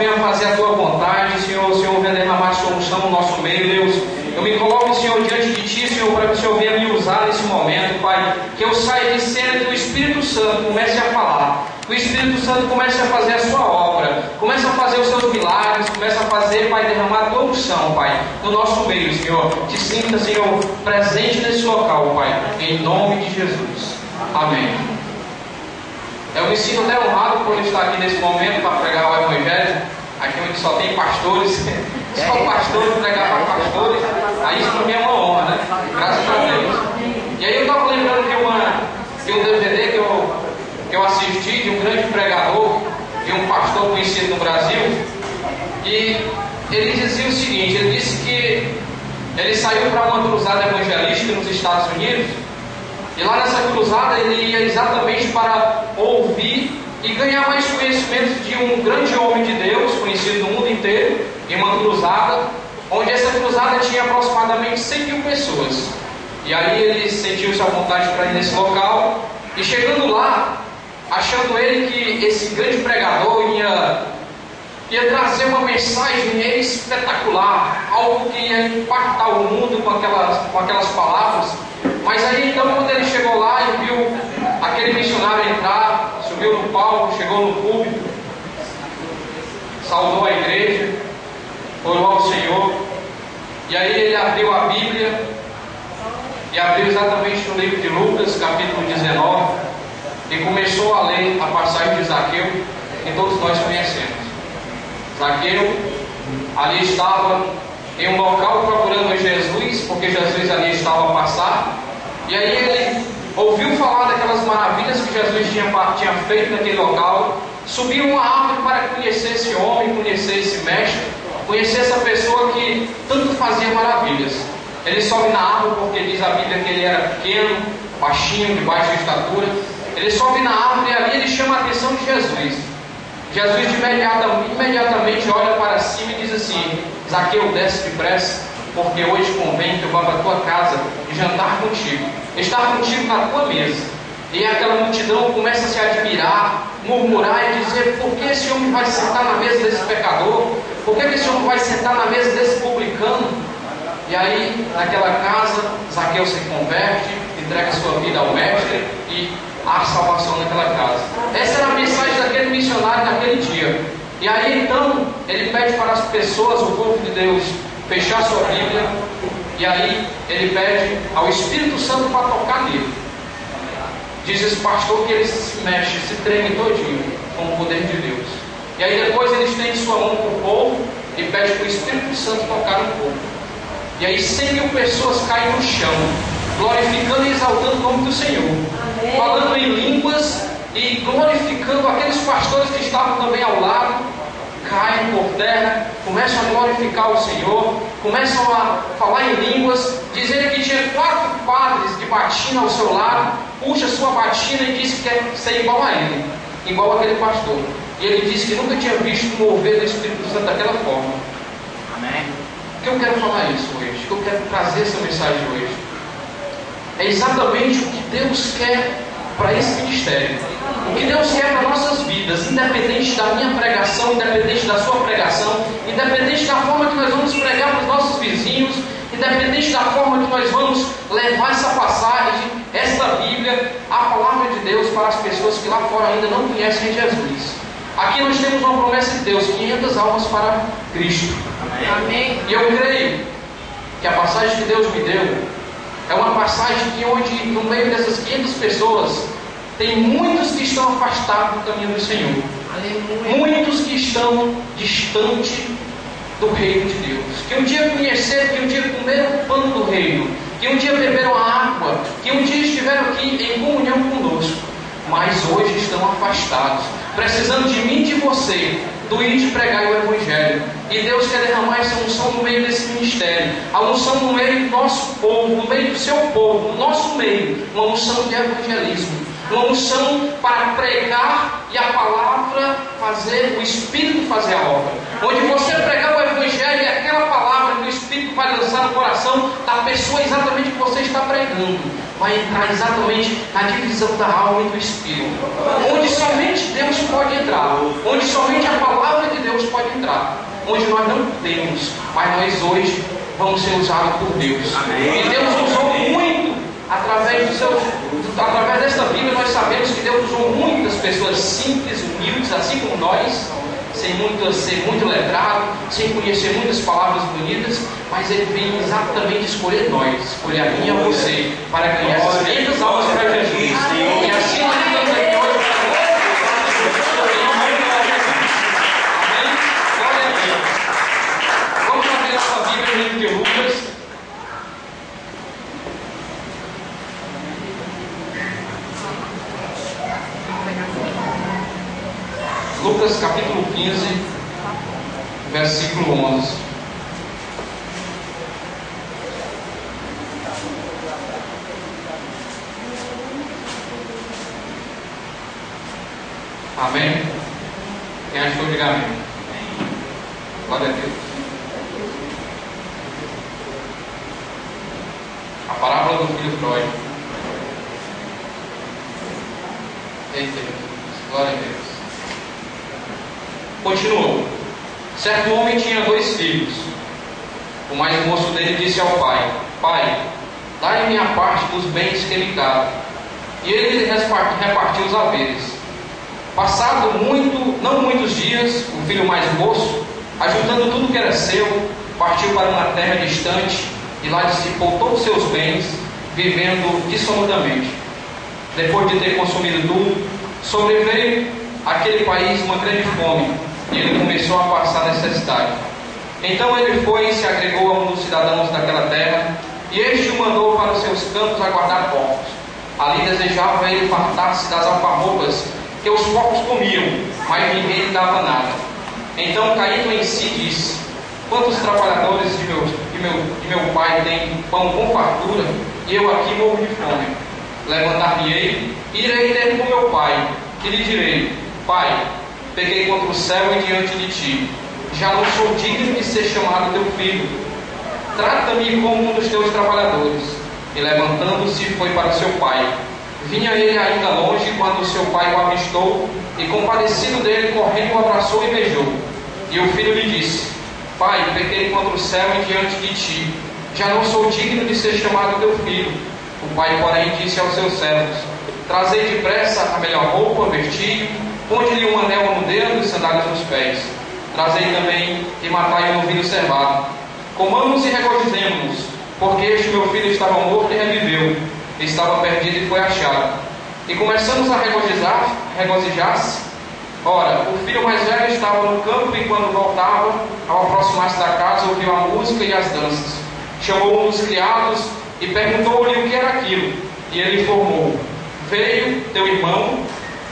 Venha fazer a tua vontade, Senhor. O Senhor venha derramar sua unção no nosso meio, Deus. Eu me coloco, Senhor, diante de Ti, Senhor, para que o Senhor venha me usar nesse momento, Pai. Que eu saia de cena e que o Espírito Santo comece a falar. Que o Espírito Santo comece a fazer a sua obra. Comece a fazer os seus milagres. Comece a fazer, Pai, derramar a tua unção, Pai, no nosso meio, Senhor. Te sinta, Senhor, presente nesse local, Pai. Em nome de Jesus. Amém. Eu me sinto até honrado por estar aqui nesse momento para pregar o Evangelho. Aqui onde só tem pastores. Só pastores, pregar para pastores. Aí isso para mim é uma honra, né? Graças a Deus. E aí eu estava lembrando de um DVD que eu assisti de um grande pregador, de um pastor conhecido no Brasil. E ele dizia o seguinte: ele disse que ele saiu para uma cruzada evangelística nos Estados Unidos. E lá nessa cruzada ele ia exatamente para ouvir e ganhar mais conhecimento de um grande homem de Deus, conhecido no mundo inteiro, em uma cruzada, onde essa cruzada tinha aproximadamente 100 mil pessoas. E aí ele sentiu-se à vontade para ir nesse local, e chegando lá, achando ele que esse grande pregador ia trazer uma mensagem espetacular, algo que ia impactar o mundo com aquelas palavras. Mas aí então, quando ele chegou lá e viu aquele missionário entrar, subiu no palco, chegou no púlpito, saudou a igreja, orou ao Senhor, e aí ele abriu a Bíblia e abriu exatamente no livro de Lucas, capítulo 19, e começou a ler a passagem de Zaqueu, que todos nós conhecemos. Zaqueu ali estava em um local procurando Jesus, porque Jesus ali estava a passar. E aí ele ouviu falar daquelas maravilhas que Jesus tinha feito naquele local. Subiu uma árvore para conhecer esse homem, conhecer esse mestre, conhecer essa pessoa que tanto fazia maravilhas. Ele sobe na árvore porque diz a Bíblia que ele era pequeno, baixinho, de baixa estatura. Ele sobe na árvore e ali ele chama a atenção de Jesus. Jesus imediatamente olha para cima e diz assim: Zaqueu, desce depressa, porque hoje convém que eu vá para a tua casa e jantar contigo, estar contigo na tua mesa. E aquela multidão começa a se admirar, murmurar e dizer: por que esse homem vai sentar na mesa desse pecador? Por que esse homem vai sentar na mesa desse publicano? E aí, naquela casa, Zaqueu se converte, entrega sua vida ao mestre e há salvação naquela casa. Essa era a mensagem daquele missionário naquele dia. E aí então ele pede para as pessoas, o povo de Deus, fechar sua Bíblia. E aí ele pede ao Espírito Santo para tocar nele. Diz esse pastor que ele se mexe, se treme todinho com o poder de Deus. E aí depois ele estende sua mão para o povo e pede para o Espírito Santo tocar no povo. E aí 100 mil pessoas caem no chão, glorificando e exaltando o nome do Senhor. Amém. Falando em línguas e glorificando aqueles pastores que estavam também ao lado. Caem por terra, começam a glorificar o Senhor, começam a falar em línguas, dizendo que tinha 4 padres de batina ao seu lado, puxa sua batina e diz que quer ser igual a ele, igual aquele pastor. E ele disse que nunca tinha visto um mover do Espírito Santo daquela forma. Amém. Por que eu quero falar isso hoje? O que eu quero trazer essa mensagem hoje? É exatamente o que Deus quer para esse ministério. O que Deus quer para nossas vidas, independente da minha pregação, independente da sua pregação, independente da forma que nós vamos pregar para os nossos vizinhos, independente da forma que nós vamos levar essa passagem, essa Bíblia, a palavra de Deus para as pessoas que lá fora ainda não conhecem Jesus. Aqui nós temos uma promessa de Deus: 500 almas para Cristo. Amém. E eu creio que a passagem que Deus me deu é uma passagem que onde no meio dessas 500 pessoas tem muitos que estão afastados do caminho do Senhor. Aleluia. Muitos que estão distantes do reino de Deus, que um dia conheceram, que um dia comeram o pão do reino, que um dia beberam a água, que um dia estiveram aqui em comunhão conosco, mas hoje estão afastados, precisando de mim e de você, do ir de pregar o Evangelho. E Deus quer derramar essa unção no meio desse ministério, a unção no meio do nosso povo, no meio do seu povo, no nosso meio, uma unção de evangelismo, uma unção para pregar e a palavra fazer, o Espírito fazer a obra. Onde você pregar o Evangelho e aquela palavra que o Espírito vai lançar no coração da pessoa exatamente que você está pregando, vai entrar exatamente na divisão da alma e do Espírito, onde somente Deus pode entrar, onde somente a palavra de Deus pode entrar. lugar onde nós não temos, mas nós hoje vamos ser usados por Deus. Amém. E Deus usou muito através desta Bíblia. Nós sabemos que Deus usou muitas pessoas simples, humildes, assim como nós, sem ser muito letrado, sem conhecer muitas palavras bonitas, mas Ele vem exatamente escolher nós, escolher a mim e a você, para ganhar essas muitas almas para Jesus. E assim nós estamos aqui hoje. Amém? Glória a Deus. Vamos abrir nossa Bíblia no livro de Lucas. Lucas capítulo 15, versículo 11. Amém? Quem achou, diga amém. Glória a Deus. A parábola do filho pródigo. Eita, glória a Deus. Continuou. Certo homem tinha 2 filhos. O mais moço dele disse ao pai: Pai, dá-me minha parte dos bens que me cabem. E ele repartiu os haveres. Passado não muitos dias, o filho mais moço, ajuntando tudo que era seu, partiu para uma terra distante e lá dissipou todos os seus bens, vivendo dissonudamente. Depois de ter consumido tudo, sobreveio àquele país uma grande fome, e ele começou a passar necessidade. Então ele foi e se agregou a um dos cidadãos daquela terra, e este o mandou para os seus campos a guardar porcos. Ali desejava ele fartar-se das alfarrobas que os porcos comiam, mas ninguém lhe dava nada. Então, caindo em si, disse: Quantos trabalhadores de meu pai têm pão com fartura, e eu aqui morro de fome? Levantar-me-ei e irei ter com meu pai, e lhe direi: Pai, pequei contra o céu e diante de ti, já não sou digno de ser chamado teu filho. Trata-me como um dos teus trabalhadores. E levantando-se, foi para o seu pai. Vinha ele ainda longe quando o seu pai o avistou, e compadecido dele, correndo, o abraçou e beijou. E o filho lhe disse: Pai, pequei contra o céu e diante de ti, já não sou digno de ser chamado teu filho. O pai, porém, disse aos seus servos: Trazei depressa a melhor roupa, vestir, ponde-lhe um anel no dedo e sandálias nos pés. Trazei também e matai um novilho cevado. Comamos e regozijemo-nos, porque este meu filho estava morto e reviveu, estava perdido e foi achado. E começamos a regozijar-se. Ora, o filho mais velho estava no campo, e quando voltava, ao aproximar-se da casa, ouviu a música e as danças. Chamou um dos criados e perguntou-lhe o que era aquilo. E ele informou: Veio teu irmão,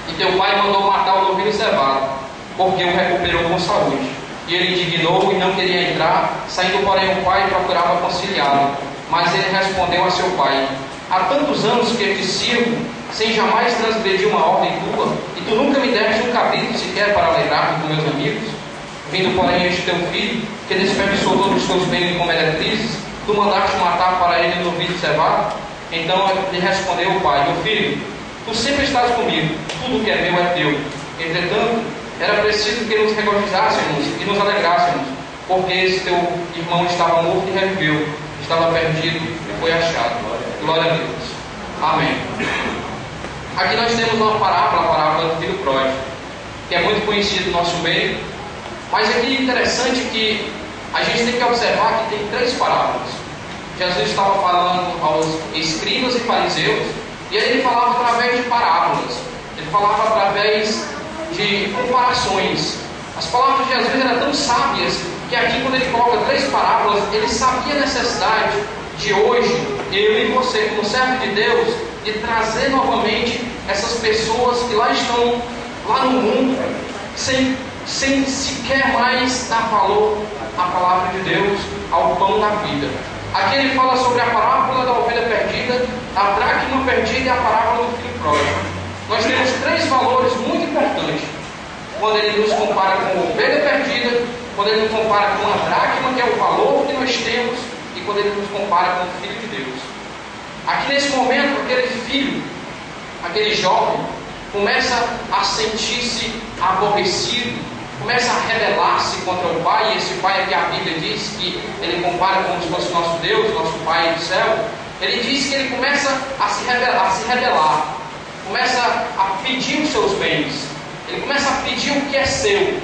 e teu pai mandou matar o novilho cevado, porque o recuperou com saúde. E ele indignou e não queria entrar. Saindo, porém, o pai procurava conciliá-lo. Mas ele respondeu a seu pai: Há tantos anos que eu te sirvo, sem jamais transgredir uma ordem tua, e tu nunca me deste um cabrito sequer para alegrar-me com meus amigos? Vindo, porém, este teu filho, que desperdiçou todos os teus bens com meretrizes, tu mandaste matar para ele no novilho cevado? Então lhe respondeu o pai: Meu filho, tu sempre estás comigo, tudo que é meu é teu. Entretanto, era preciso que nos regozijássemos e nos alegrássemos, porque esse teu irmão estava morto e reviveu, estava perdido e foi achado. Glória a Deus. Amém. Aqui nós temos uma parábola, a parábola do filho pródigo, que é muito conhecida no nosso meio. Mas aqui é interessante que a gente tem que observar que tem 3 parábolas. Jesus estava falando aos escribas e fariseus, e aí ele falava através de parábolas. Ele falava através de comparações. As palavras de Jesus eram tão sábias que aqui, quando ele coloca 3 parábolas, ele sabia a necessidade de hoje, eu e você, como servo de Deus, de trazer novamente essas pessoas que lá estão, lá no mundo, sem sequer mais dar valor à palavra de Deus, ao pão da vida. Aqui ele fala sobre a parábola da ovelha perdida, a dracma perdida e a parábola do filho pródigo. Nós temos 3 valores muito importantes quando ele nos compara com a ovelha perdida, quando ele nos compara com a dracma, que é o valor que nós temos, e quando ele nos compara com o Filho de Deus. Aqui nesse momento, aquele filho, aquele jovem, começa a sentir-se aborrecido, começa a rebelar-se contra o Pai, e esse Pai que a Bíblia diz que ele compara como se fosse nosso Deus, nosso Pai do céu. Ele diz que ele começa a se rebelar, começa a pedir os seus bens, ele começa a pedir o que é seu.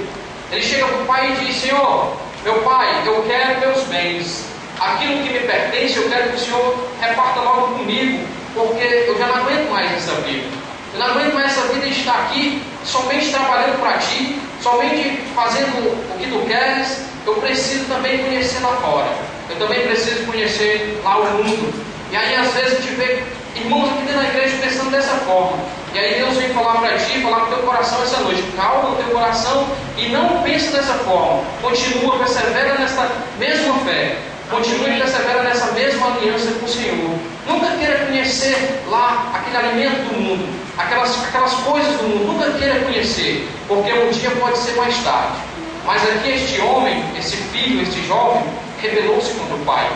Ele chega para o Pai e diz: Senhor, meu Pai, eu quero meus bens, aquilo que me pertence, eu quero que o Senhor reparta logo comigo, porque eu já não aguento mais essa vida. Eu não aguento mais essa vida de estar aqui somente trabalhando para Ti, somente fazendo o que Tu queres. Eu preciso também conhecer lá fora, eu também preciso conhecer lá o mundo. E aí às vezes a gente vê irmãos aqui dentro da igreja pensando dessa forma. E aí Deus vem falar para ti, falar para o teu coração essa noite: calma no teu coração e não pense dessa forma. Continua, persevera nessa mesma fé. Continue e persevera nessa mesma aliança com o Senhor. Nunca queira conhecer lá aquele alimento do mundo, aquelas coisas do mundo. Nunca queira conhecer, porque um dia pode ser mais tarde. Mas aqui este homem, esse filho, este jovem, rebelou-se contra o pai.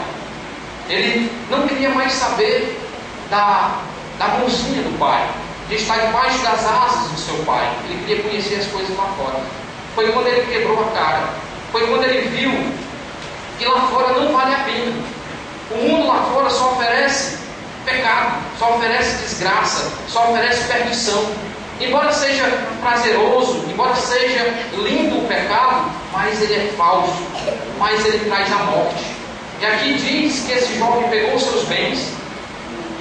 Ele não queria mais saber da mãozinha do pai, de estar debaixo das asas do seu pai. Ele queria conhecer as coisas lá fora. Foi quando ele quebrou a cara. Foi quando ele viu que lá fora não vale a pena. O mundo lá fora só oferece pecado, só oferece desgraça, só oferece perdição. Embora seja prazeroso, embora seja lindo o pecado, mas ele é falso, mas ele traz a morte. E aqui diz que esse jovem pegou os seus bens.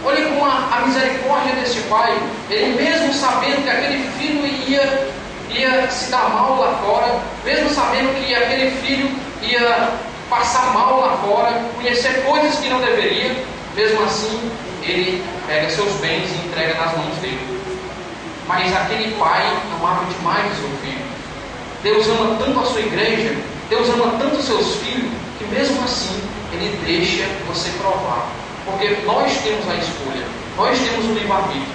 Olha como a misericórdia desse pai. Ele mesmo sabendo que aquele filho ia se dar mal lá fora, mesmo sabendo que aquele filho ia passar mal lá fora, conhecer coisas que não deveria, mesmo assim ele pega seus bens e entrega nas mãos dele. Mas aquele pai amava demais o seu filho. Deus ama tanto a sua igreja, Deus ama tanto os seus filhos, que mesmo assim ele deixa você provar. Porque nós temos a escolha, nós temos o livre-arbítrio.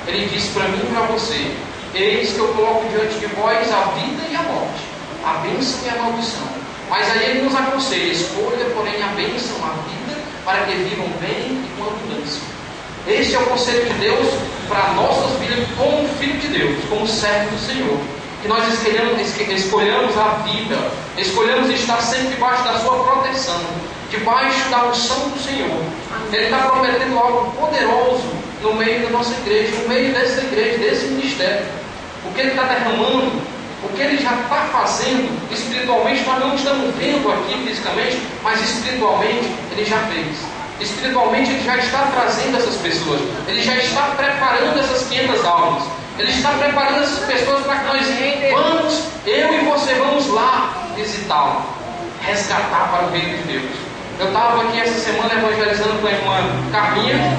Ele disse para mim e para você: eis que eu coloco diante de vós a vida e a morte, a bênção e a maldição. Mas aí ele nos aconselha: escolha, porém, a bênção, a vida, para que vivam bem e com abundância. Este é o conselho de Deus para nossas vidas como filho de Deus, como servo do Senhor. Que nós escolhamos a vida, escolhamos estar sempre debaixo da sua proteção, debaixo da unção do Senhor. Ele está prometendo algo poderoso no meio da nossa igreja, no meio dessa igreja, desse ministério. O que ele está derramando, o que ele já está fazendo espiritualmente, nós não estamos vendo aqui fisicamente, mas espiritualmente ele já fez. Espiritualmente ele já está trazendo essas pessoas, ele já está preparando essas 500 almas, ele está preparando essas pessoas para que nós vamos, eu e você vamos lá visitá-lo, resgatar para o reino de Deus. Eu estava aqui essa semana evangelizando com a irmã Carminha,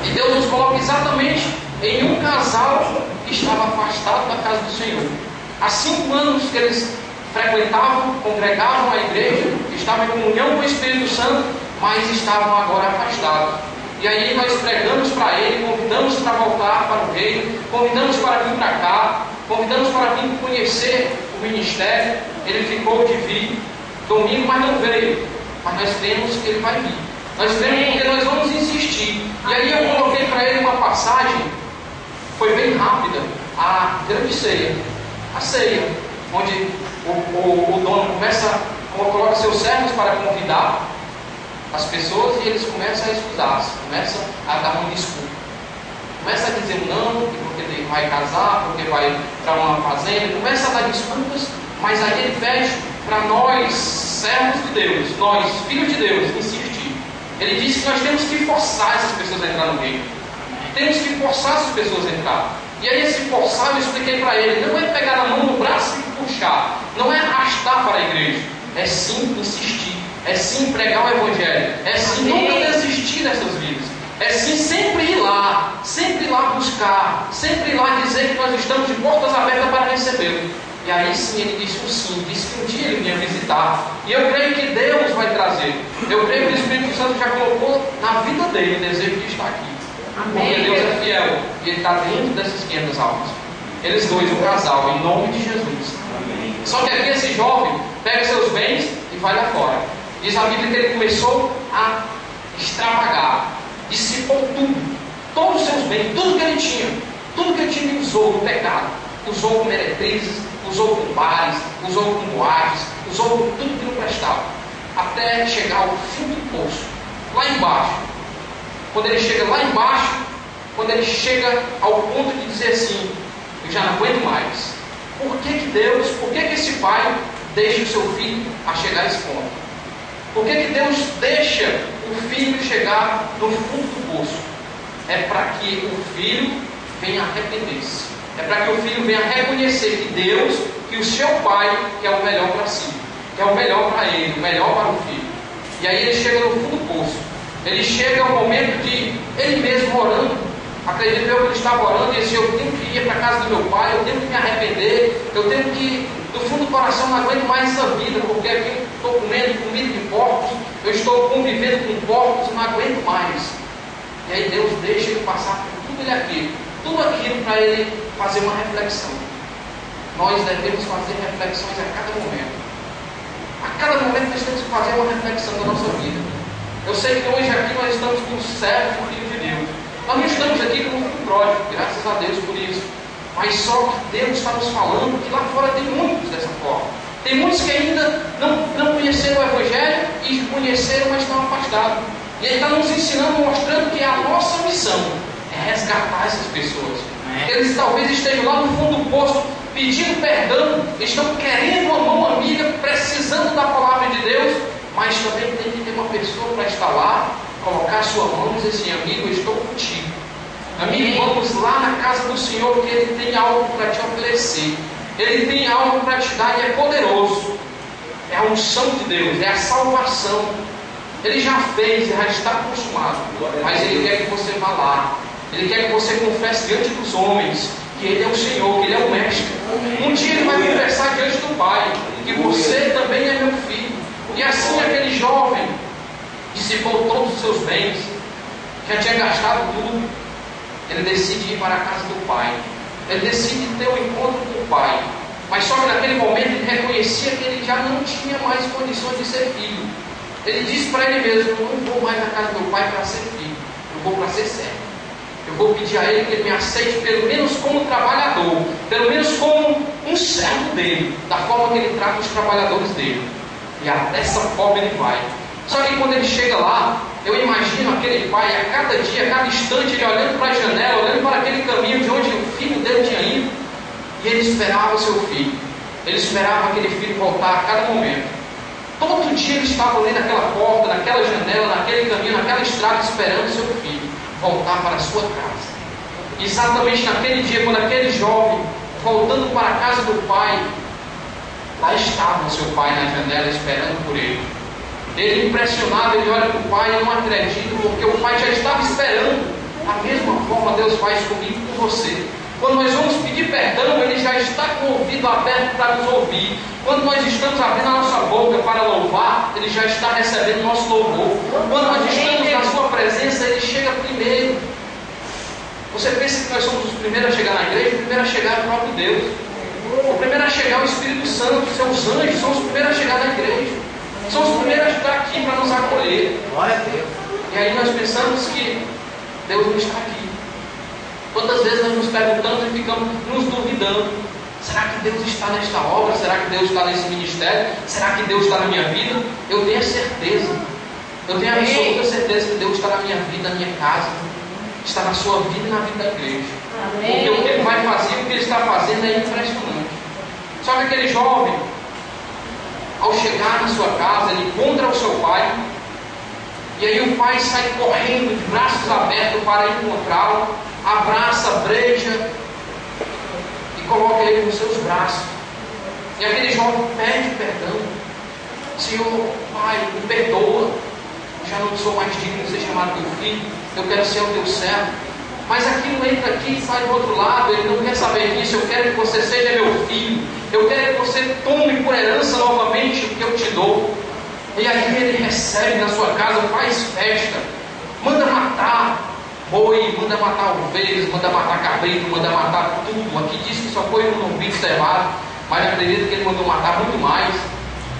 e Deus nos coloca exatamente em um casal que estava afastado da casa do Senhor. Há 5 anos que eles frequentavam, congregavam a igreja, estavam em comunhão com o Espírito Santo, mas estavam agora afastados. E aí nós pregamos para ele, convidamos para voltar para o reino, convidamos para vir para cá, convidamos para vir conhecer o ministério. Ele ficou de vir domingo, mas não veio. Mas nós cremos que ele vai vir. Nós cremos porque nós vamos insistir. E aí eu coloquei para ele uma passagem, foi bem rápida, a grande ceia. A ceia, onde o dono coloca seus servos para convidar as pessoas e eles começam a escusar-se, começam a dar uma desculpa. Começa a dizer não, porque vai casar, porque vai para uma fazenda, começa a dar desculpas, mas aí ele pede para nós, servos de Deus, nós, filhos de Deus, insistir. Ele disse que nós temos que forçar essas pessoas a entrar no reino. Temos que forçar essas pessoas a entrar. E aí esse forçar, eu expliquei para ele, não é pegar na mão no braço e puxar, não é arrastar para a igreja, é sim insistir, é sim pregar o evangelho, é sim nunca desistir dessas vidas, é sim sempre ir lá buscar, sempre ir lá dizer que nós estamos de portas abertas para recebê-lo. E aí sim ele disse um sim, disse que um dia ele vinha visitar. E eu creio que Deus vai trazer. Eu creio que o Espírito Santo já colocou na vida dele o desejo de estar aqui. Amém. Porque Deus é fiel e Ele está dentro dessas 500 almas. Eles dois, o casal, em nome de Jesus. Amém. Só que aqui esse jovem pega seus bens e vai lá fora. Diz a Bíblia que ele começou a extravagar, dissipou tudo, todos os seus bens, tudo que ele tinha, ele usou no pecado, usou com meretrizes, usou com bares, usou com boates, usou com tudo que não prestava, até chegar ao fundo do poço, lá embaixo. Quando ele chega lá embaixo, quando ele chega ao ponto de dizer assim: eu já não aguento mais. Por que Deus, por que esse pai deixa o seu filho a chegar a esse ponto? Por que Deus deixa o filho chegar no fundo do poço? É para que o filho venha arrepender-se. É para que o filho venha reconhecer que Deus, que o seu pai quer o melhor para si, quer o melhor para ele, o melhor para o filho. E aí ele chega no fundo do poço. Ele chega ao momento de ele mesmo orando. Acredito eu que ele estava orando e disse: eu tenho que ir para a casa do meu pai, eu tenho que me arrepender, eu tenho que, do fundo do coração, não aguento mais essa vida, porque aqui eu estou comendo comida de porcos, eu estou convivendo com porcos, não aguento mais. E aí Deus deixa ele passar por tudo aquilo para ele fazer uma reflexão. Nós devemos fazer reflexões a cada momento. A cada momento nós temos que fazer uma reflexão da nossa vida. Eu sei que hoje aqui nós estamos com o servo do Filho de Deus. Nós não estamos aqui como filho pródigo, graças a Deus por isso. Mas só que Deus está nos falando que lá fora tem muitos dessa forma. Tem muitos que ainda não conheceram o Evangelho e conheceram, mas estão afastados. E Ele está nos ensinando, mostrando que a nossa missão é resgatar essas pessoas. Eles talvez estejam lá no fundo do poço, pedindo perdão, estão querendo uma mão amiga, precisando da palavra de Deus, mas também tem que ter uma pessoa para estar lá, colocar a sua mão e dizer assim: amigo, eu estou contigo. Amigo, vamos lá na casa do Senhor, que Ele tem algo para te oferecer. Ele tem algo para te dar e é poderoso. É a unção de Deus, é a salvação. Ele já fez, já está consumado. Mas Ele quer que você vá lá. Ele quer que você confesse diante dos homens que Ele é o Senhor, que Ele é o Mestre. Um dia Ele vai confessar diante do Pai que você também é meu filho. E assim aquele jovem dissipou todos os seus bens, já tinha gastado tudo. Ele decide ir para a casa do Pai. Ele decide ter um encontro com o Pai. Mas só que naquele momento ele reconhecia que ele já não tinha mais condições de ser filho. Ele disse para ele mesmo: eu não vou mais na casa do meu pai para ser filho, eu vou para ser servo. Eu vou pedir a ele que ele me aceite pelo menos como trabalhador, pelo menos como um servo dele, da forma que ele trata os trabalhadores dele. E até dessa forma ele vai. Só que quando ele chega lá, eu imagino aquele pai a cada dia, a cada instante, ele olhando para a janela, olhando para aquele caminho de onde o filho dele tinha ido, e ele esperava o seu filho. Ele esperava aquele filho voltar a cada momento. Todo dia ele estava ali naquela porta, naquela janela, naquele caminho, naquela estrada, esperando o seu filho voltar para a sua casa. E exatamente naquele dia, quando aquele jovem, voltando para a casa do pai, lá estava o seu pai na janela esperando por ele. Ele, impressionado, ele olha para o pai e não acredita, porque o pai já estava esperando. Da mesma forma Deus faz comigo e com você. Quando nós vamos pedir perdão, Ele já está com o ouvido aberto para nos ouvir. Quando nós estamos abrindo a nossa boca para louvar, Ele já está recebendo o nosso louvor. Quando nós estamos na Sua presença, Ele chega primeiro. Você pensa que nós somos os primeiros a chegar na igreja? O primeiro a chegar é o próprio Deus. O primeiro a chegar é o Espírito Santo. Seus anjos são os primeiros a chegar na igreja. São os primeiros a estar aqui para nos acolher. Glória a Deus. E aí nós pensamos que Deus não está aqui. Quantas vezes nós nos perguntamos e ficamos nos duvidando: será que Deus está nesta obra? Será que Deus está nesse ministério? Será que Deus está na minha vida? Eu tenho a certeza, eu tenho a absoluta certeza que Deus está na minha vida, na minha casa, está na sua vida e na vida da igreja. Porque o que Ele vai fazer, o que Ele está fazendo é impressionante. Só que aquele jovem, ao chegar na sua casa, ele encontra o seu pai, e aí o pai sai correndo, de braços abertos para encontrá-lo, abraça, breja e coloca ele nos seus braços. E aquele jovem pede perdão: Senhor, pai, me perdoa, já não sou mais digno de ser chamado teu filho, eu quero ser o teu servo. Mas aquilo entra aqui e sai do outro lado. Ele não quer saber disso. Eu quero que você seja meu filho, eu quero que você tome por herança novamente o que eu te dou. E aí ele recebe na sua casa, faz festa, manda matar boi, manda matar ovelhas, manda matar cabrito, manda matar tudo. Aqui diz que só foi um novilho cevado, mas acredito que ele mandou matar muito mais.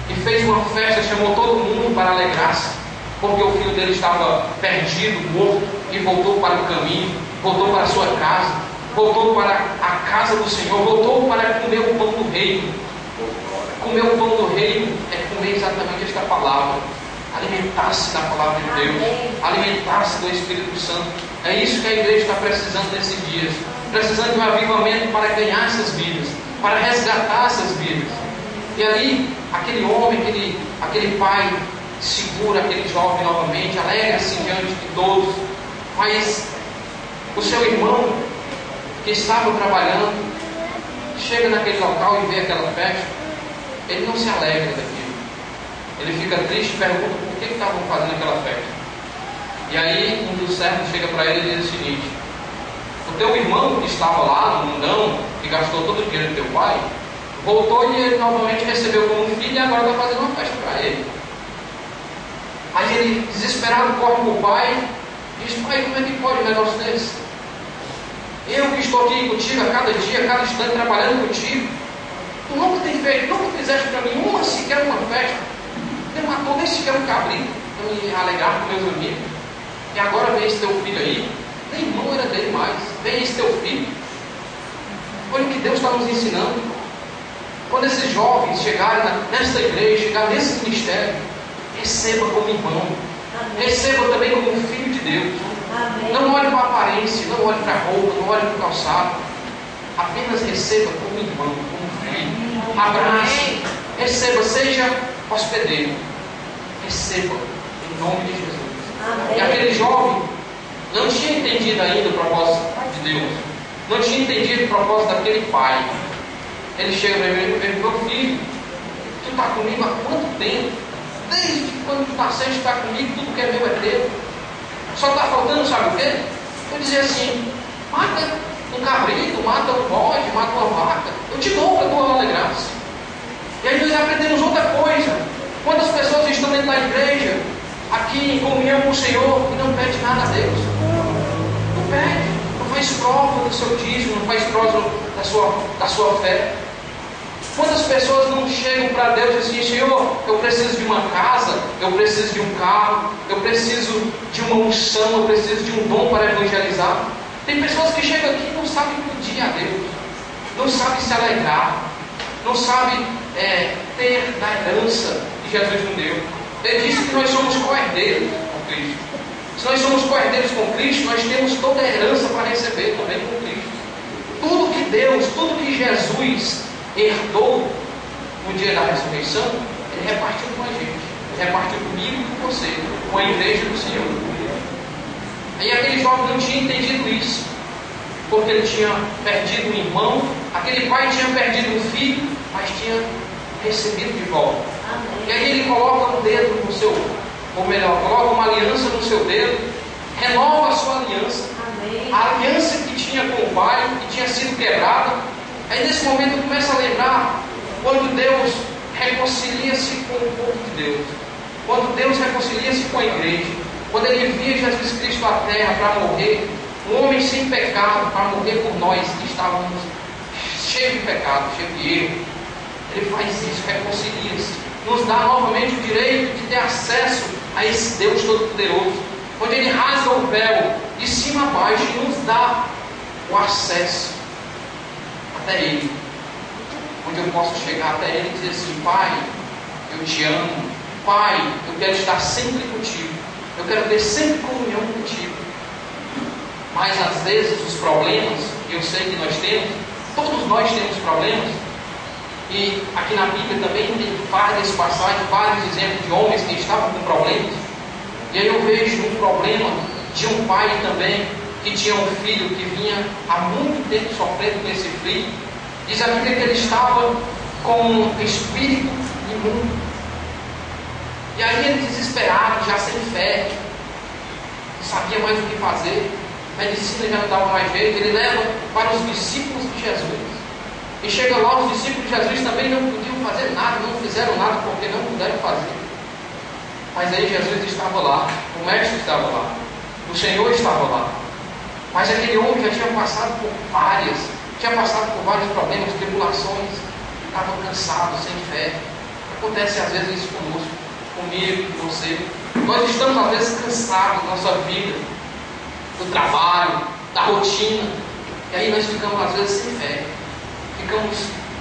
E fez uma festa, chamou todo mundo para alegrar-se, porque o filho dele estava perdido, morto, e voltou para o caminho, voltou para a sua casa. voltou para a casa do Senhor, voltou para comer o pão do reino. Comer o pão do reino é comer exatamente esta palavra, alimentar-se da palavra de Deus, alimentar-se do Espírito Santo. É isso que a igreja está precisando nesses dias, precisando de um avivamento para ganhar essas vidas, para resgatar essas vidas. E ali, aquele homem, aquele pai segura aquele jovem novamente, alegra-se diante de todos, mas o seu irmão que estava trabalhando chega naquele local e vê aquela festa, ele não se alegra daquilo, ele fica triste e pergunta por que estavam fazendo aquela festa. E aí um dos servos chega para ele e diz o seguinte: o teu irmão que estava lá no mundão, que gastou todo o dinheiro do teu pai, voltou e ele novamente recebeu como filho e agora está fazendo uma festa para ele. Aí ele, desesperado, corre para o pai e diz: pai, como é que pode um negócio desse? Eu que estou aqui contigo a cada dia, a cada instante, trabalhando contigo, tu nunca tem feito, nunca fizeste para mim uma sequer uma festa, não matou nem sequer um cabrito para me alegrar com meus amigos, e agora vem esse teu filho aí, nem irmão era dele mais, vem esse teu filho. Olha o que Deus está nos ensinando. Quando esses jovens chegarem nesta igreja, chegarem nesse ministério, receba como irmão, receba também como filho de Deus. Amém. Não olhe para a aparência, não olhe para a roupa, não olhe para o calçado, apenas receba como irmão, como filho. Abrace, receba, seja hospedeiro, receba em nome de Jesus. Amém. E aquele jovem não tinha entendido ainda o propósito de Deus, não tinha entendido o propósito daquele pai. Ele chega para mim e diz: meu filho, tu está comigo há quanto tempo? Desde quando tu nasceste, está comigo, tudo que é meu é teu. Só está faltando, sabe o quê? Eu dizia assim: mata um cabrito, mata um bode, mata uma vaca, eu te dou para tu alegrar-se. E aí nós aprendemos outra coisa. Quantas pessoas estão dentro da igreja, aqui em comunhão com o Senhor, e não pede nada a Deus? Não pede, não faz prova do seu dízimo, não faz prova da sua fé. Quantas pessoas não chegam para Deus e dizem: Senhor, eu preciso de uma casa, eu preciso de um carro, eu preciso de uma unção, eu preciso de um dom para evangelizar. Tem pessoas que chegam aqui e não sabem pedir a Deus, não sabem se alegrar, não sabem ter da herança que Jesus nos deu. Ele disse que nós somos co-herdeiros com Cristo. Se nós somos co-herdeiros com Cristo, nós temos toda a herança para receber também com Cristo. Tudo que Deus, tudo que Jesus herdou no dia da ressurreição, ele repartiu com a gente, ele repartiu comigo e com você, com a igreja do Senhor. E aquele jovem não tinha entendido isso, porque ele tinha perdido um irmão, aquele pai tinha perdido um filho, mas tinha recebido de volta. Amém. E aí ele coloca um dedo no seu, ou melhor, coloca uma aliança no seu dedo, renova a sua aliança. Amém. A aliança que tinha com o pai, que tinha sido quebrada. Aí nesse momento eu começo a lembrar quando Deus reconcilia-se com o povo de Deus, quando Deus reconcilia-se com a igreja, quando Ele envia Jesus Cristo à terra para morrer, um homem sem pecado, para morrer por nós que estávamos cheios de pecado, cheios de erro. Ele faz isso, reconcilia-se, nos dá novamente o direito de ter acesso a esse Deus Todo-Poderoso, onde Ele rasga o véu de cima a baixo e nos dá o acesso até Ele, onde eu posso chegar até Ele e dizer assim: Pai, eu te amo, Pai, eu quero estar sempre contigo, eu quero ter sempre comunhão contigo. Mas às vezes os problemas, eu sei que nós temos, todos nós temos problemas, e aqui na Bíblia também tem várias passagens, vários exemplos de homens que estavam com problemas, e aí eu vejo um problema de um pai também, que tinha um filho que vinha há muito tempo sofrendo com esse filho. Diz a Bíblia que ele estava com um espírito imundo. E aí ele desesperado, já sem fé, não sabia mais o que fazer, a medicina já não dava mais jeito, ele leva para os discípulos de Jesus. E chega lá, os discípulos de Jesus também não podiam fazer nada, não fizeram nada porque não puderam fazer. Mas aí Jesus estava lá, o Mestre estava lá, o Senhor estava lá. Mas aquele homem já tinha passado por vários problemas, tribulações, estava cansado, sem fé. Acontece às vezes isso conosco, comigo, com você. Nós estamos às vezes cansados da nossa vida, do trabalho, da rotina. E aí nós ficamos às vezes sem fé, ficamos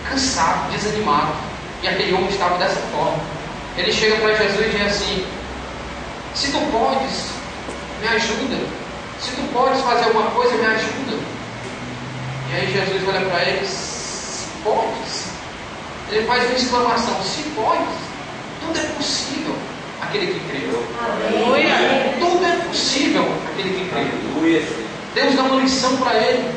cansados, desanimados. E aquele homem estava dessa forma. Ele chega para Jesus e diz assim: se tu podes, me ajuda. Se tu podes fazer alguma coisa, me ajuda. E aí Jesus olha para ele: se podes. Ele faz uma exclamação: se podes, tudo é possível aquele que crê. Aleluia. Tudo é possível aquele que crê. Aleluia. Deus dá uma lição para ele.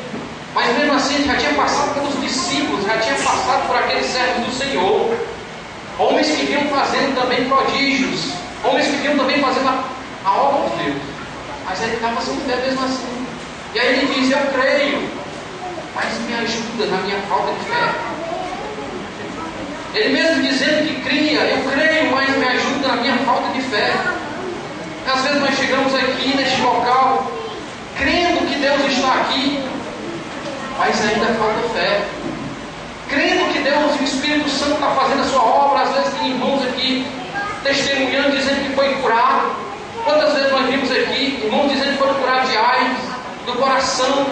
Mas mesmo assim ele já tinha passado pelos discípulos, já tinha passado por aqueles servos do Senhor. Homens que vinham fazendo também prodígios, homens que vinham também fazendo a obra de Deus. Mas ele estava sem fé mesmo assim. E aí ele diz: eu creio, mas me ajuda na minha falta de fé. Ele mesmo dizendo que cria: eu creio, mas me ajuda na minha falta de fé. E às vezes nós chegamos aqui neste local, crendo que Deus está aqui, mas ainda falta fé. Crendo que Deus, o Espírito Santo está fazendo a sua obra. Às vezes tem irmãos aqui testemunhando, dizendo que foi curado. Quantas vezes nós vimos aqui irmãos dizendo que foram curados de AIDS, do coração.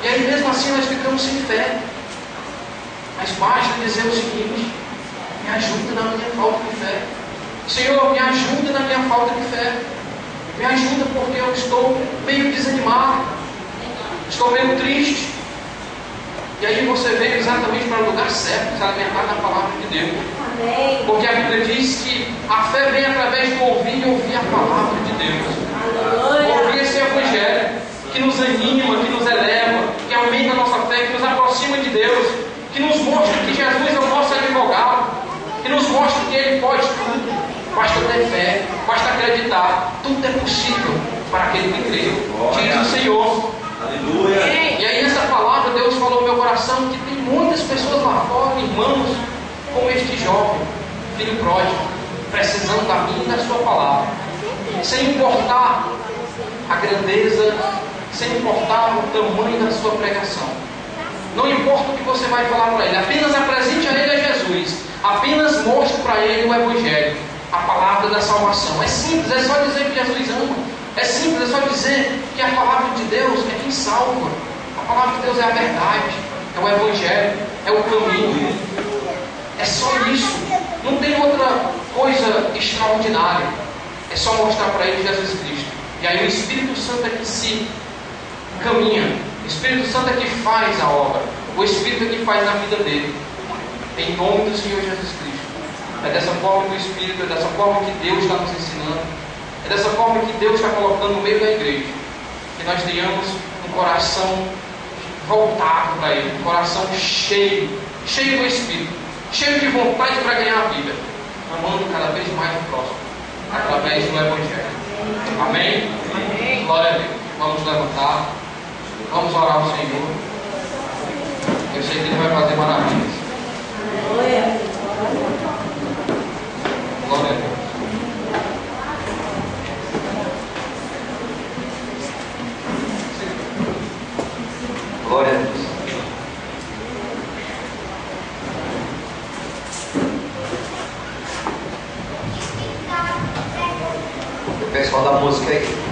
E aí mesmo assim nós ficamos sem fé. Mas basta dizer o seguinte: me ajuda na minha falta de fé. Senhor, me ajuda na minha falta de fé. Me ajuda porque eu estou meio desanimado, estou meio triste. E aí você veio exatamente para o lugar certo, se alimentar na palavra de Deus. Amém. Porque a Bíblia diz que a fé vem através do ouvir e ouvir a palavra de Deus. Aleluia. Ouvir esse evangelho que nos anima, que nos eleva, que aumenta a nossa fé, que nos aproxima de Deus, que nos mostra que Jesus é o nosso advogado, que nos mostra que Ele pode tudo. Basta ter fé, basta acreditar. Tudo é possível para aquele que crê. Diz o Senhor. Aleluia. E aí nessa palavra Deus falou no meu coração que tem muitas pessoas lá fora, irmãos, como este jovem, filho pródigo, precisando da minha e da sua palavra, sem importar a grandeza, sem importar o tamanho da sua pregação. Não importa o que você vai falar para ele, apenas apresente a ele a Jesus, apenas mostre para ele o Evangelho, a palavra da salvação. É simples, é só dizer que Jesus ama. É simples, é só dizer que a palavra de Deus é quem salva. A palavra de Deus é a verdade, é o Evangelho, é o caminho. É só isso. Não tem outra coisa extraordinária. É só mostrar para ele Jesus Cristo. E aí o Espírito Santo é que se caminha. O Espírito Santo é que faz a obra. O Espírito é que faz na vida dele. Em nome do Senhor Jesus Cristo. É dessa forma que o Espírito, é dessa forma que Deus está nos ensinando. É dessa forma que Deus está colocando no meio da igreja, que nós tenhamos um coração voltado para Ele, um coração cheio do Espírito, cheio de vontade para ganhar a vida, amando cada vez mais o próximo, através do Evangelho. Amém? Amém. Glória a Deus. Vamos levantar, vamos orar ao Senhor. Eu sei que Ele vai fazer maravilhas. Glória a Deus. Glória a Deus. O pessoal da música aí.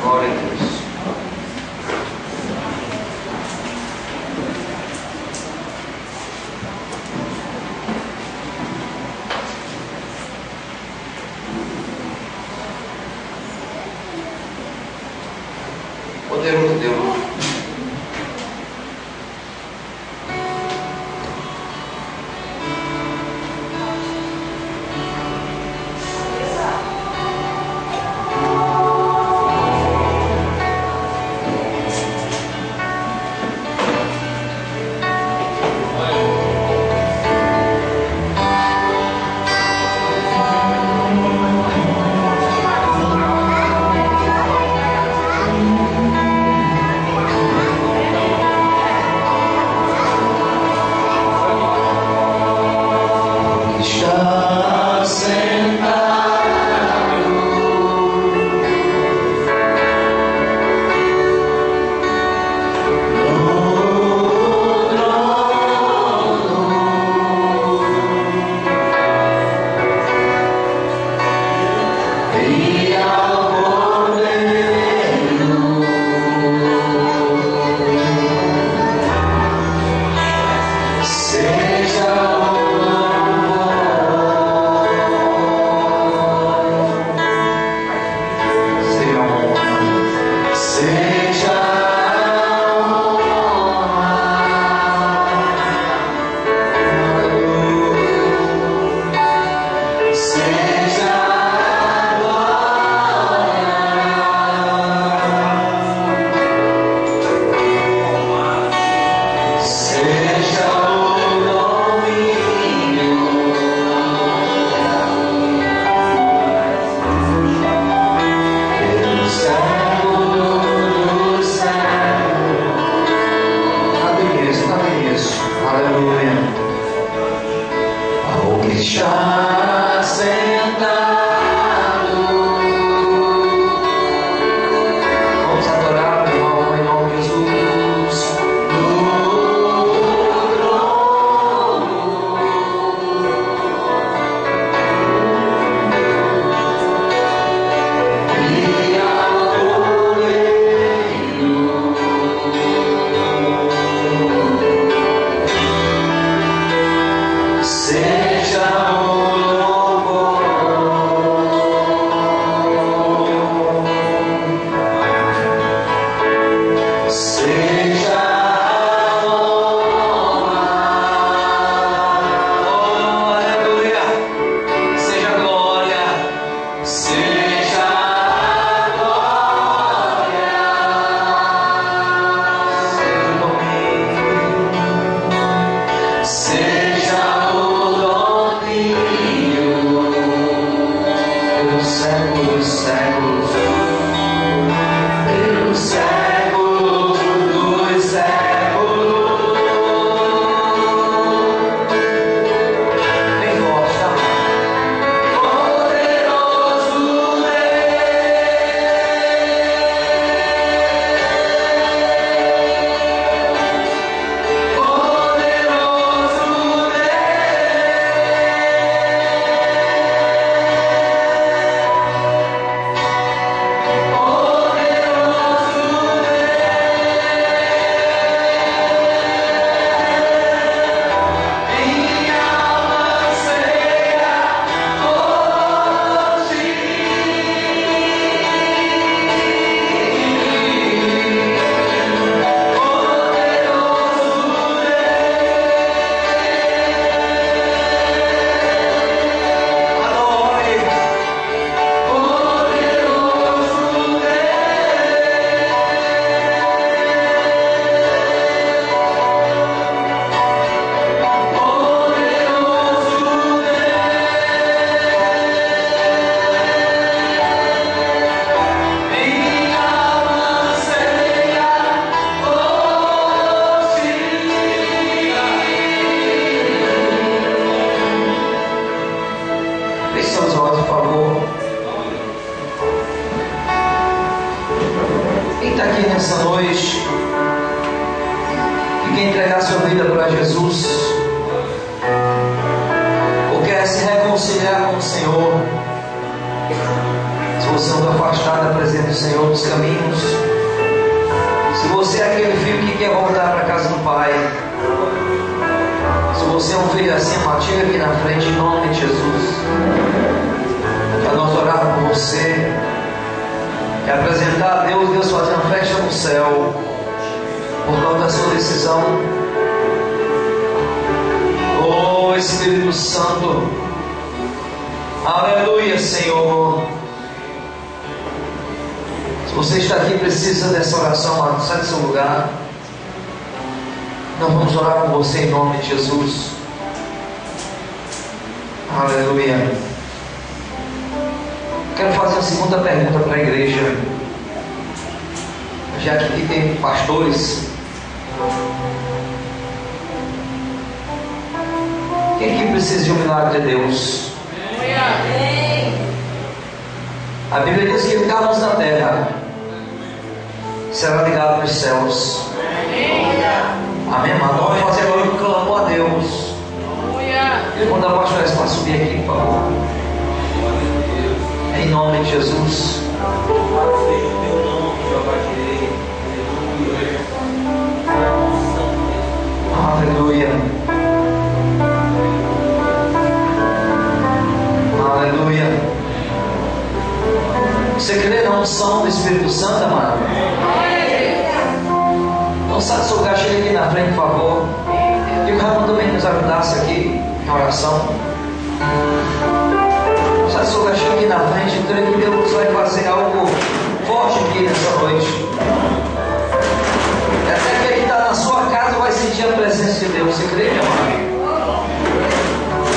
Glória a Deus. Poderoso Deus. Quem está aqui nessa noite e quer entregar sua vida para Jesus, ou quer se reconciliar com o Senhor, se você não está afastado da presença do Senhor nos caminhos, se você é aquele filho que quer voltar para a casa do Pai, se você é um filho assim, chega aqui na frente em nome de Jesus, para nós orar por você e apresentar a Deus, Deus fazer uma festa no céu por causa da sua decisão. Oh Espírito Santo, aleluia, Senhor. Se você está aqui e precisa dessa oração, sai do seu lugar. Nós vamos orar com você em nome de Jesus. Aleluia. Quero fazer uma segunda pergunta para a igreja. Já que aqui tem pastores, quem aqui precisa de um milagre de Deus? A Bíblia diz que ligarmos na terra será ligado nos céus. Amém, amado? Vamos fazer agora um clamor a Deus. Eu vou dar para para subir aqui, por favor. Em nome de Jesus. Aleluia. Aleluia. Você crê na unção do Espírito Santo, amado? Não sai do seu lugar, chega aqui na frente, por favor. E o Ramon também nos ajudasse aqui em oração. Sai do seu lugar, chega aqui na frente. Eu creio que Deus vai fazer algo forte aqui nessa noite. Até que ele está na sua casa vai sentir a presença de Deus. Você crê, meu amado?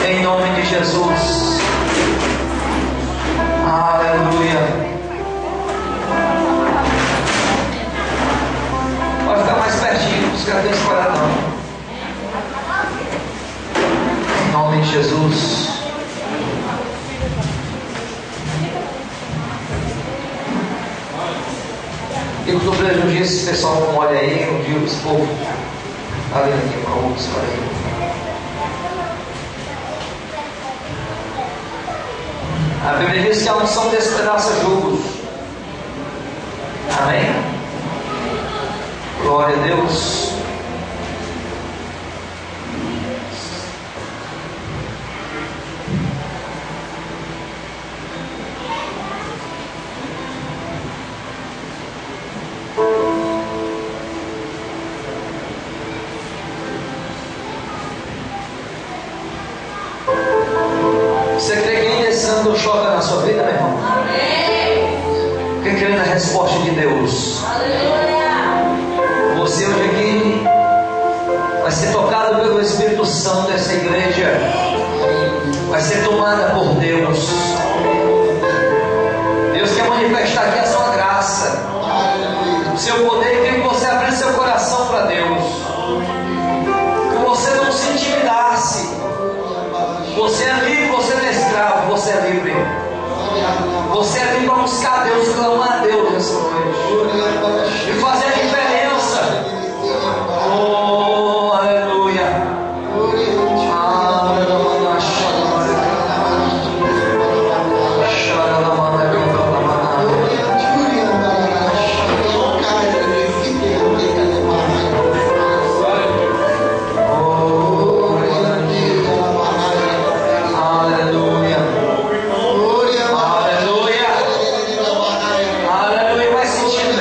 Em nome de Jesus. Aleluia. Pode ficar mais pertinho, não precisa ter espalhado não. Em nome de Jesus. E os obreiros, um dia esse pessoal não olha aí, um dia os povos está vendo aqui para outros, para aí. A Bíblia diz que a unção despedaça julgos. Amém? Glória a Deus. Você crê que ainda esse ano choca na sua vida, meu irmão? Amém. Quem crê na resposta de Deus? Aleluia. Você hoje aqui vai ser tocado pelo Espírito Santo dessa igreja. Vai ser tomada por Deus. Deus quer manifestar aqui a sua graça, o seu poder. Quer que você abra seu coração para Deus. Que você não se intimidasse. Você é livre, você não é escravo, você é livre. Você é livre para buscar a Deus, clamar a Deus nessa noite e fazer a diferença. Oh, aleluia. Aleluia. Vai sentindo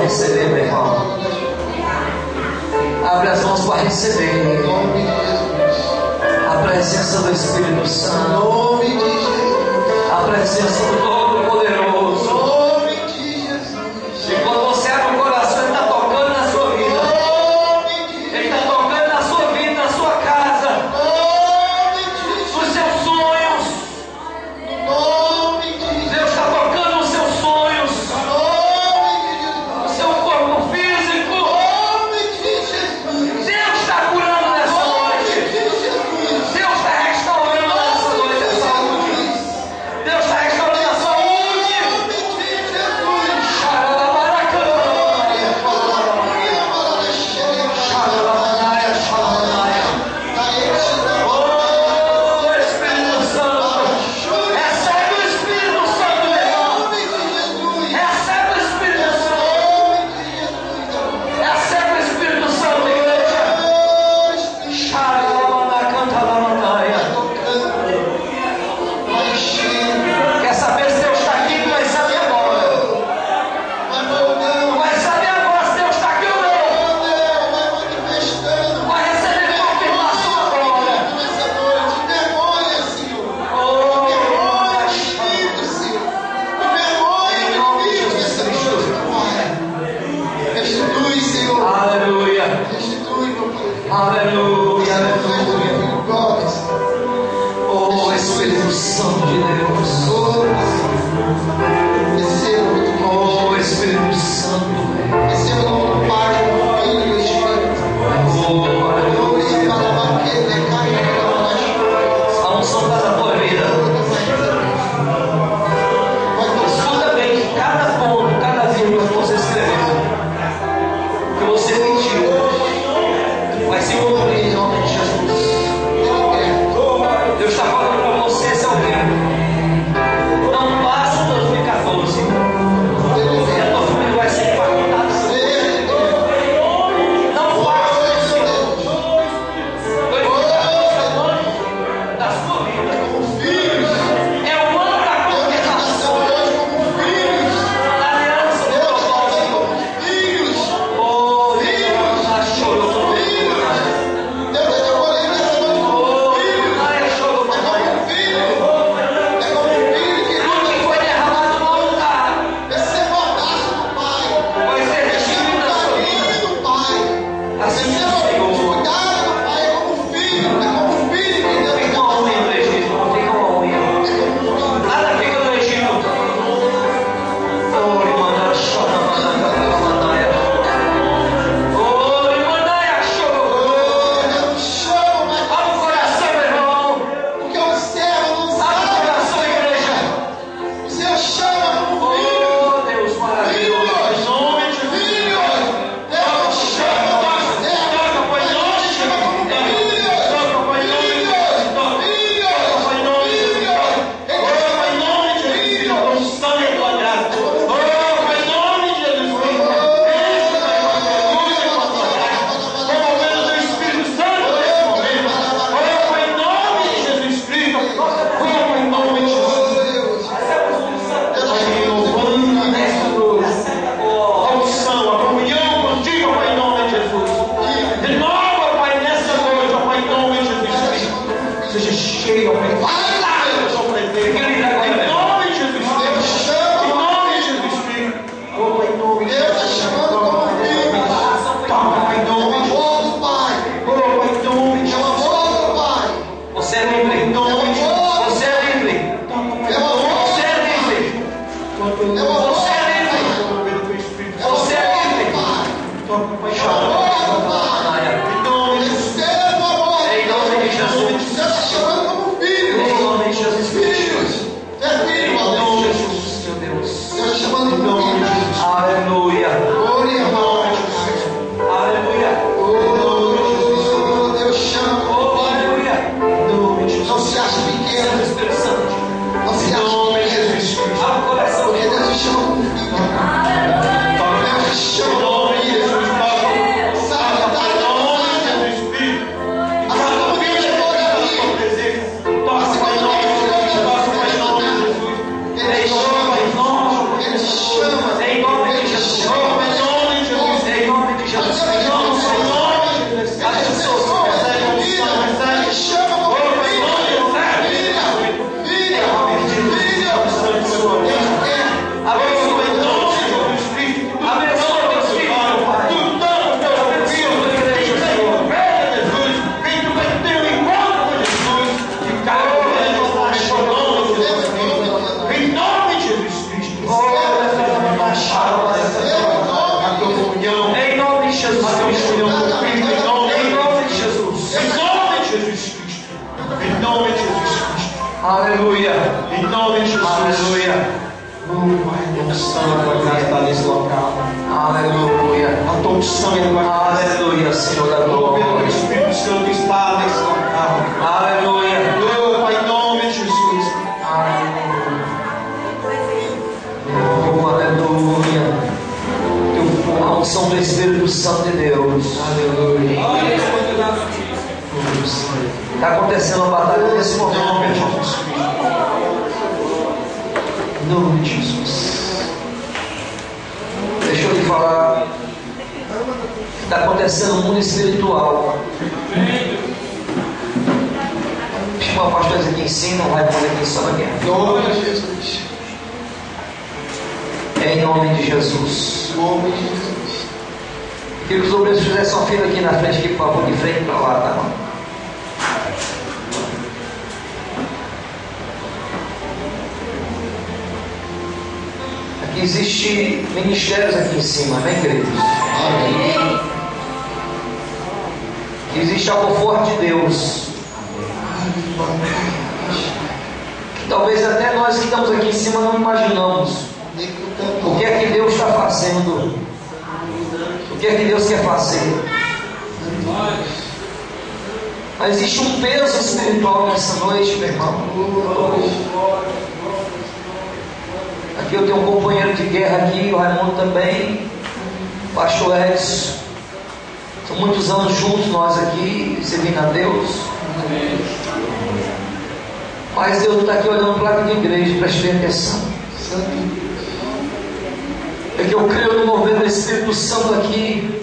receber, meu irmão. Abre as mãos para receber a presença do Espírito Santo, a presença do Todo-Poderoso. E quando você abre o coração, Ele está tocando na sua vida. Ele está tocando na sua vida, na sua casa, nos seus sonhos. Deus está tocando nos seus sonhos, no seu corpo físico. Deus está curando nessa noite. Deus está restaurando nessa noite a saúde. Deus está restaurando a saúde. Aleluia, aleluia. Oh, Espírito Santo de Deus. Oh, Espírito Santo. Oh, aleluia. A unção está na tua vida. Escuta bem que cada ponto, cada vírgula que você escreveu, que você pediu, vai se cumprir em nome de Jesus. Deus está falando para você, se alguém não passa o 2014, e a tua família vai ser impactada. Não passa esse ano. 2014 é o ano da sua vida. É o ano da conversação, da aliança, do propósito. Oh, Deus, achou. nome de Jesus. Aleluia. A unção da tua casa está nesse local. Aleluia. A tua unção e a tua casa. Aleluia, Senhor da glória. O Espírito Santo está nesse local. Aleluia. Oh, Pai, em nome de Jesus. Aleluia. Oh, aleluia. A unção do Espírito Santo de Deus. Aleluia. Está acontecendo uma batalha nesse momento. Em nome de Jesus. Deixa eu lhe falar. Está acontecendo no mundo espiritual. Chama o pastor aqui em cima, vai por aqui só aqui. Em nome de Jesus. Em nome de Jesus. Em nome de Jesus. Queria que os obreiros fizessem uma fila aqui na frente, aqui, por favor, de frente para lá, tá bom? Aqui existe ministérios aqui em cima, né, queridos? Amém. Aqui existe algo forte de Deus. Que talvez até nós que estamos aqui em cima não imaginamos. O que é que Deus está fazendo? O que é que Deus quer fazer? Mas existe um peso espiritual nessa noite, meu irmão. Aqui eu tenho um companheiro de guerra aqui, o Raimundo também, o pastor Edson. São muitos anos juntos nós aqui, servindo a Deus. Mas Deus está aqui olhando para a igreja, preste atenção. É que eu creio no mover do Espírito Santo aqui.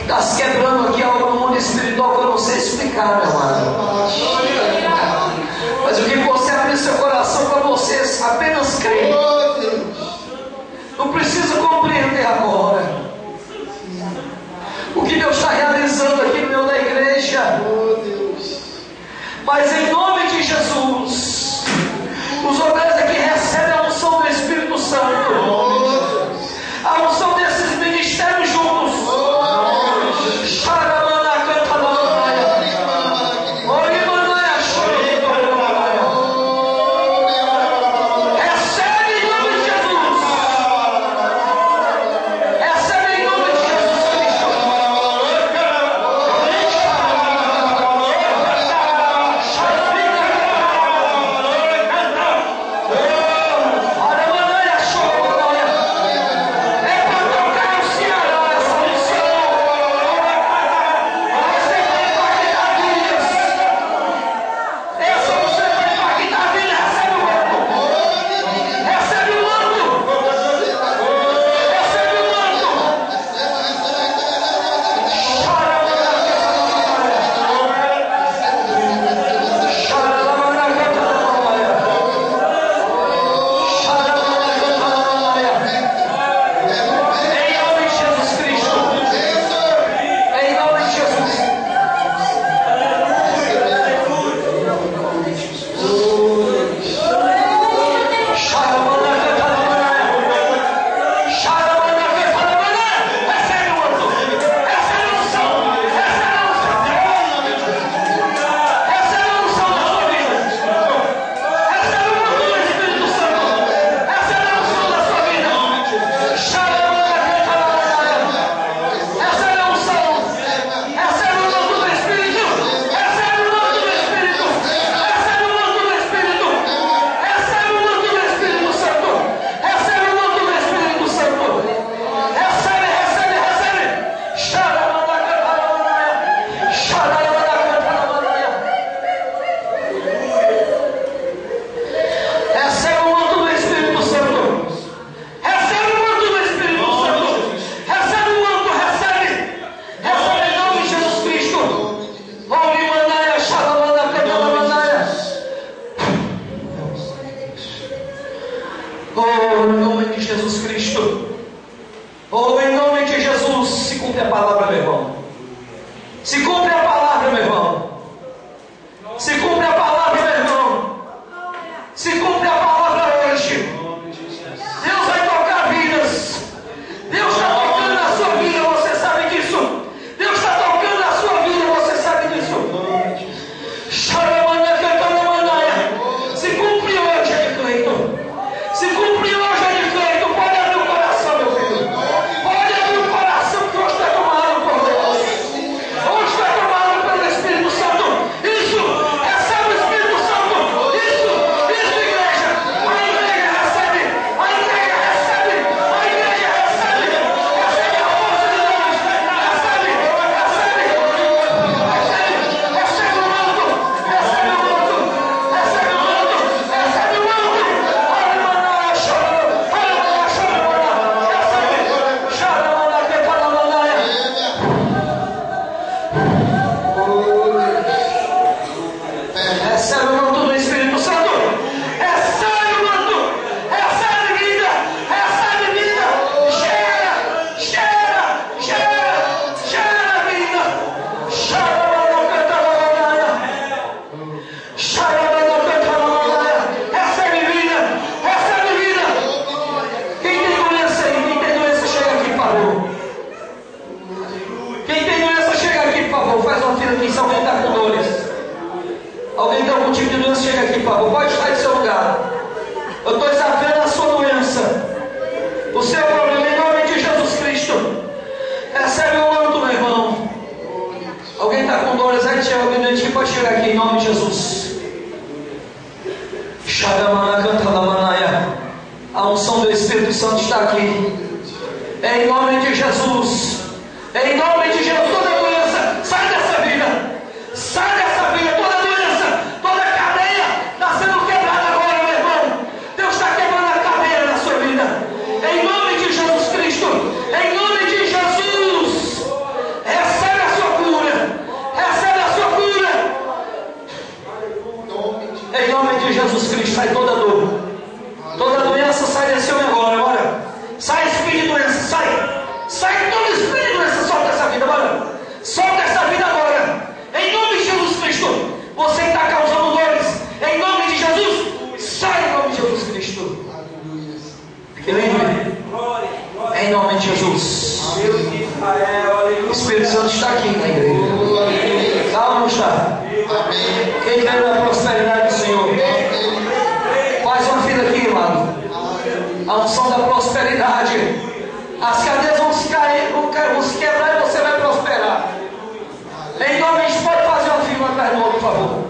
Está se quebrando aqui algo no mundo espiritual que eu não sei explicar, meu amado. Mas eu queria que você abrisse seu coração para vocês apenas crer. Não precisa compreender agora o que Deus está realizando aqui no meio da igreja. Mas em nome de Jesus, os obreiros aqui recebem a unção do Espírito Santo, a unção desses ministérios juntos. unção do Espírito Santo está aqui. Em nome de Jesus. Em nome de Jesus. Toda doença, sai dessa vida. Sai dessa vida. Toda doença, toda cadeia está sendo quebrada agora, meu irmão. Deus está quebrando a cadeia na sua vida. Em nome de Jesus Cristo. Em nome de Jesus. Recebe a sua cura. Recebe a sua cura. Em nome de Jesus Cristo. Sai toda dor. Toda doença sai desse homem agora. Bora. Sai espírito de doença. Sai. Sai todo espírito de doença. Solta essa vida agora. Solta essa vida agora. Em nome de Jesus Cristo. Você que está causando dores. Em nome de Jesus. Sai em nome de Jesus Cristo. Fique livre. Em nome de Jesus. O Espírito Santo está aqui na igreja. Calma, não está? Quem quer a prosperidade do Senhor? Faz uma fila aqui, irmão. A unção da prosperidade. As cadeias vão se cair, vão se quebrar e você vai prosperar. Em nome de Jesus, pode fazer uma fila atrás do outro, por favor.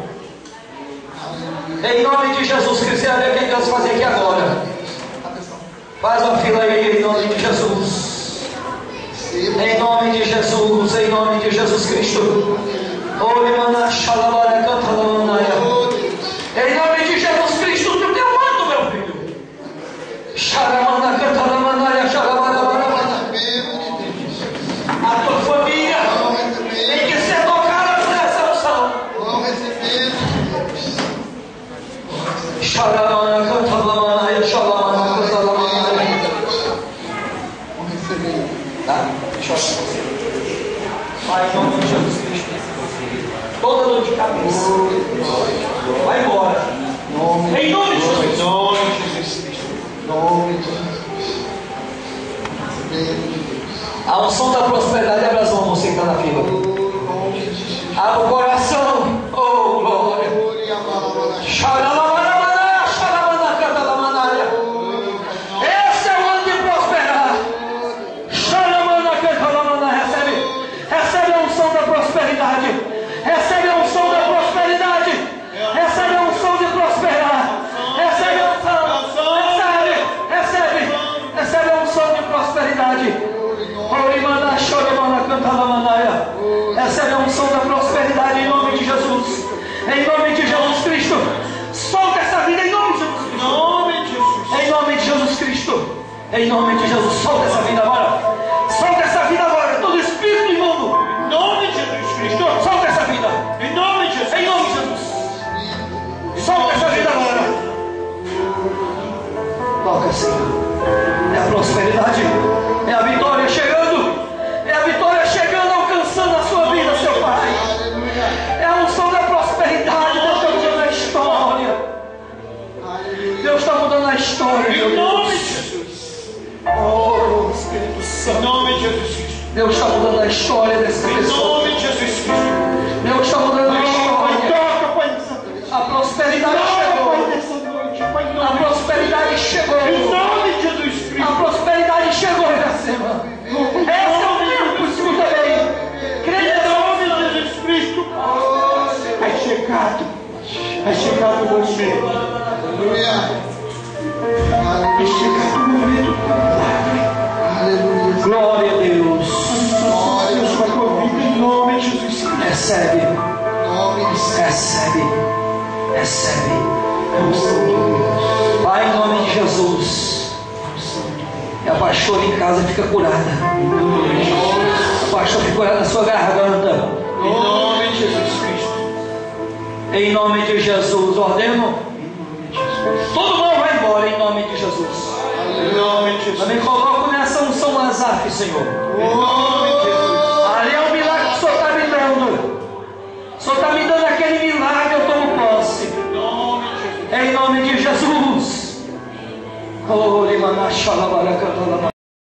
Em nome de Jesus Cristo, você vai ver o que Deus fazer aqui agora. Faz uma fila aí, em nome de Jesus. Em nome de Jesus, em nome de Jesus Cristo. Em nome de Jesus Cristo, do teu manto, meu filho. A tua família tem que ser tocada por essa unção. Tá? Vai em nome de Jesus Cristo. Toda dor de cabeça vai embora. Em nome de Jesus. Em nome de Jesus Cristo. A unção da prosperidade abre as mãos, você que está na fila. Abre o coração. Oh, glória. Esse é o ano de prosperar. Recebe a unção da prosperidade. Recebe a unção da prosperidade. Recebe a unção de prosperar. Recebe a unção. Recebe a unção de prosperidade. Recebe a unção da prosperidade em nome de Jesus. Em nome de Jesus Cristo. Solta essa vida em nome de Jesus Cristo. Em nome de Jesus Cristo. Em nome de Jesus. Solta essa vida agora. Solta essa vida agora. Todo espírito imundo. Em nome de Jesus Cristo. Solta essa vida. Em nome de Jesus. Em nome de Jesus. Solta essa vida agora. Toca, Senhor. É a prosperidade. É a vitória chegando. É a vitória chegando, alcançando a sua vida, seu Pai. É a unção da prosperidade. Deus está mudando a história. Deus está mudando a história. Em nome de Jesus. Oh, Espírito Santo. Em nome de Jesus Cristo. Deus está mudando a história dessa pessoa. Em nome de Jesus Cristo. Deus está mudando a história. A prosperidade chegou. A prosperidade chegou. Em nome de Jesus Cristo. A prosperidade chegou, Iracema. Esse é o tempo, escuta bem. Creia em nome de Jesus Cristo. É chegado o momento. É chegado o momento. Glória a Deus. Deus vai convite em nome de Jesus Cristo. Recebe. Pai, em nome de Jesus. E a pastora em casa fica curada. A pastora fica curada na sua garganta. Em nome de Jesus Cristo. Em nome de Jesus. Ordeno. Todo mundo vai embora em nome de Jesus. Em nome de Jesus. Também coloco nessa unção Azaf, Senhor. Em nome de Jesus. Ali é o milagre que o Senhor está me dando. O Senhor está me dando aquele milagre, eu tomo posse. Em nome de Jesus. Oh,